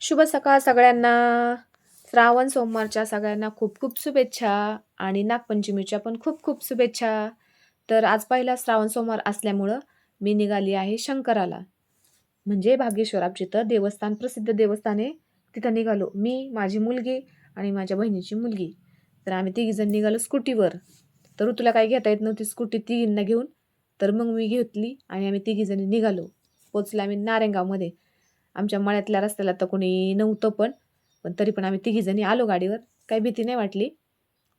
शुभ सकाळ सगळ्यांना. श्रावण सोमवारच्या सगळ्यांना खूप खूप शुभेच्छा आणि नागपंचमीच्या पण खूप खूप शुभेच्छा. तर आज पहिला श्रावण सोमवार असल्यामुळं मी निघाली आहे शंकराला, म्हणजे भाग्येश्वर आमच्या इथं देवस्थान, प्रसिद्ध देवस्थान आहे. तिथं निघालो मी, माझी मुलगी आणि माझ्या बहिणीची मुलगी. तर आम्ही तिघीजण निघालो स्कूटीवर. तर ऋतूला काही घेता येत नव्हती स्कूटी तिघींना घेऊन, तर मग मी घेतली आणि आम्ही तिघीजणी निघालो. पोचलो आम्ही नारेगावमध्ये. आमच्या मळ्यातल्या रस्त्याला तर कोणी नव्हतं पण, तरी पण आम्ही तिघीजणी आलो गाडीवर. काही भीती नाही वाटली.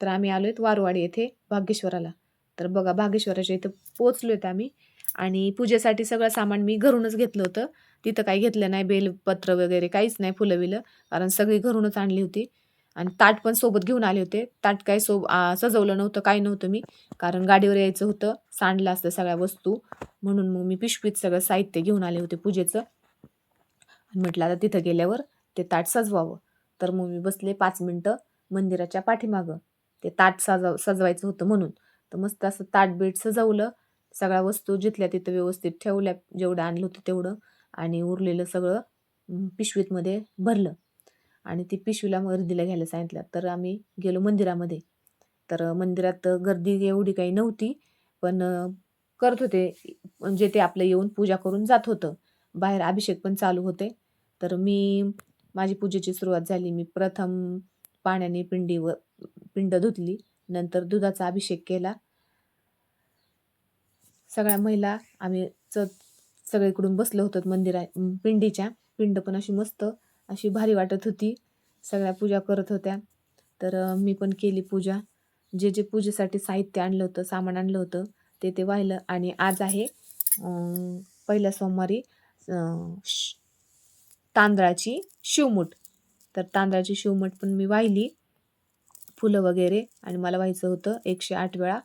तर आम्ही आलो आहेत वारवाडी येथे भाग्येश्वराला. तर बघा भाग्येश्वराच्या इथं पोचलो आहेत आम्ही आणि पूजेसाठी सगळं सामान मी घरूनच घेतलं होतं. तिथं काही घेतलं नाही, बेलपत्र वगैरे काहीच नाही, फुलं-बिलं, कारण सगळी घरूनच आणली होती. आणि ताट पण सोबत घेऊन आले होते. ताट काही सजवलं नव्हतं, काही नव्हतं मी, कारण गाडीवर यायचं होतं, सांडलं असतं सगळ्या वस्तू, म्हणून मग मी पिशवीत सगळं साहित्य घेऊन आले होते पूजेचं. आणि म्हटलं आता तिथं गेल्यावर ते ताट सजवावं. तर मग मी बसले 5 मिनटं मंदिराच्या पाठीमागं. ते ताट सजवायचं होतं म्हणून. तर मस्त असं ताट-बीट सजवलं. सगळ्या वस्तू जिथल्या तिथं व्यवस्थित ठेवल्या, जेवढं आणलं होतं तेवढं, आणि उरलेलं सगळं पिशवीतमध्ये भरलं. आणि ती पिशवीला गर्दीला घ्यायला सांगितलं. तर आम्ही गेलो मंदिरामध्ये. तर मंदिरात गर्दी एवढी काही नव्हती, पण करत होते, म्हणजे ते आपलं येऊन पूजा करून जात होतं. बाहेर अभिषेक पण चालू होते. तर माझी पूजेची सुरुवात झाली. मी प्रथम पाण्याने पिंड धुतली. नंतर दुधाचा अभिषेक केला. सगळ्या महिला आम्ही सगळीकडून बसलो होतो पिंडीच्या. पिंड पण अशी मस्त अशी भारी वाटत होती. सगळ्या पूजा करत होत्या. तर मी पण केली पूजा. जे जे पूजेसाठी साहित्य आणलं होतं, सामान आणलं होतं, ते वाहिलं. आणि आज आहे पहिल्या सोमवारी तांदळाची शिवमूठ. तर तांदळाची शिवमूठ पण मी वाहिली, फुलं वगैरे. आणि मला व्हायचं होतं 108 वेळा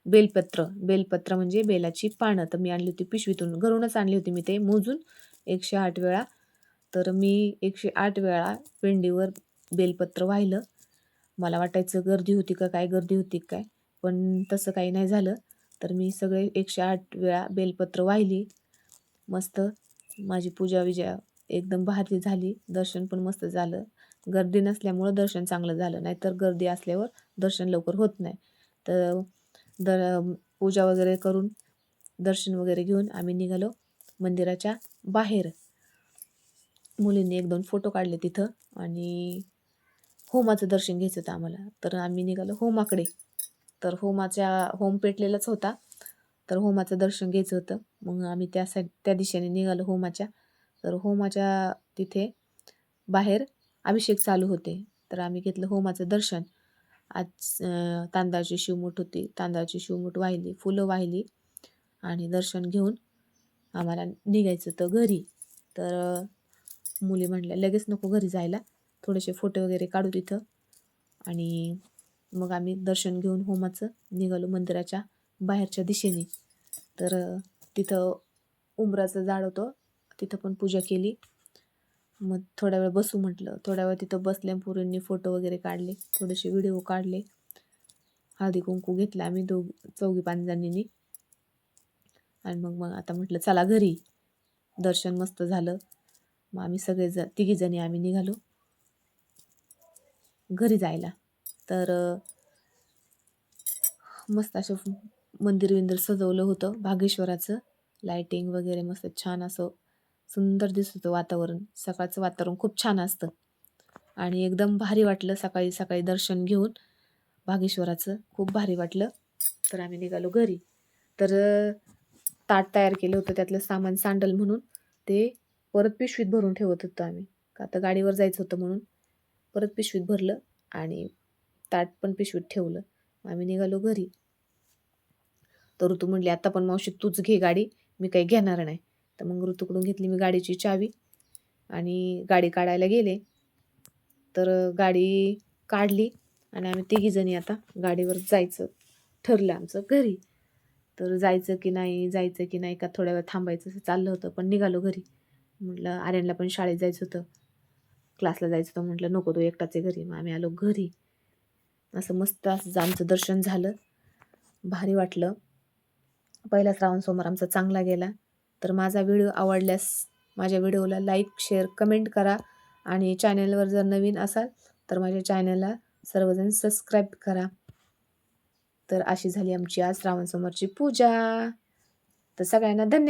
बेलपत्र म्हणजे बेलाची पानं. तर मी आणली होती पिशवीतून, घरूनच आणली होती मी, ते मोजून 108 वेळा. तर मी 108 वेळा पिंडीवर बेलपत्र वाहिलं. मला वाटायचं गर्दी होती का काय, गर्दी होती काय, पण तसं काही नाही झालं. तर मी सगळे 108 वेळा बेलपत्र वाहिली. मस्त माझी पूजा-विजा एकदम भारी झाली. दर्शन पण मस्त झालं. गर्दी नसल्यामुळं दर्शन चांगलं झालं, नाहीतर गर्दी असल्यावर दर्शन लवकर होत नाही. तर दर पूजा वगैरे करून, दर्शन वगैरे घेऊन आम्ही निघालो मंदिराच्या बाहेर. मुलींनी 1-2 फोटो काढले तिथं. आणि होमाचं दर्शन घ्यायचं होतं आम्हाला. तर आम्ही निघालो होमाकडे. तर होम पेटलेलाच होता. तर होमाचं दर्शन घ्यायचं होतं. मग आम्ही त्या दिशेने निघालो होमाच्या. तर होमाच्या तिथे बाहेर अभिषेक चालू होते. तर आम्ही घेतलं होमाचं दर्शन. आज तांदळाची शिवमूठ होती. तांदळाची शिवमूठ वाहिली, फुलं वाहिली आणि दर्शन घेऊन आम्हाला निघायचं होतं घरी. तर मुली म्हटल्या लगेच नको घरी जायला, थोडेसे फोटो वगैरे काढू तिथं. आणि मग आम्ही दर्शन घेऊन होमाचं निघालो मंदिराच्या बाहेरच्या दिशेने. तर तिथं उंबराचं झाड होतं, तिथं पण पूजा केली. मग थोडा वेळ बसू म्हटलं. थोड्या वेळ तिथं बसल्या पोरींनी फोटो वगैरे काढले, थोडेसे व्हिडिओ काढले. हळदी कुंकू घेतलं आम्ही 4-5 जणींनी. आणि मग आता म्हटलं चला घरी. दर्शन मस्त झालं. मग आम्ही तिघीजणी आम्ही निघालो घरी जायला. तर मस्त असं मंदिर सजवलं होतं भाग्येश्वराचं. लायटिंग वगैरे मस्त छान असं सुंदर दिसत होतं वातावरण. सकाळचं वातावरण खूप छान असतं आणि एकदम भारी वाटलं सकाळी सकाळी दर्शन घेऊन भाग्येश्वराचं. खूप भारी वाटलं. तर आम्ही निघालो घरी. तर ताट तयार केलं होतं, त्यातलं सामान सांडल म्हणून ते परत पिशवीत भरून ठेवत होतो आम्ही, का आता गाडीवर जायचं होतं म्हणून. परत पिशवीत भरलं आणि ताट पण पिशवीत ठेवलं. आम्ही निघालो घरी. तर ऋतू म्हणली आता पण मावशी तूच घे गाडी, मी काही घेणार नाही. तर मग ऋतूकडून घेतली मी गाडीची चावी आणि गाडी काढायला गेले. तर गाडी काढली आणि आम्ही तिघीजणी आता गाडीवर जायचं ठरलं आमचं घरी. तर जायचं की नाही का थोड्या वेळ थांबायचं असं चाललं होतं, पण निघालो घरी. म्हटलं आर्यनला पण शाळेत जायचं होतं, क्लासला जायचं होतं. म्हटलं नको, तो एकटाच आहे घरी. मग आम्ही आलो घरी. असं मस्त असं आमचं दर्शन झालं, भारी वाटलं. पहिला श्रावण सोमवार आमचा चांगला गेला. तर माझा व्हिडिओ आवडल्यास माझ्या व्हिडिओला लाईक, शेअर, कमेंट करा आणि चॅनलवर जर नवीन असाल तर माझ्या चॅनलला सर्वजण सबस्क्राईब करा. तर अशी झाली आमची आज श्रावण सोमवारची पूजा. तर सगळ्यांना धन्यवाद.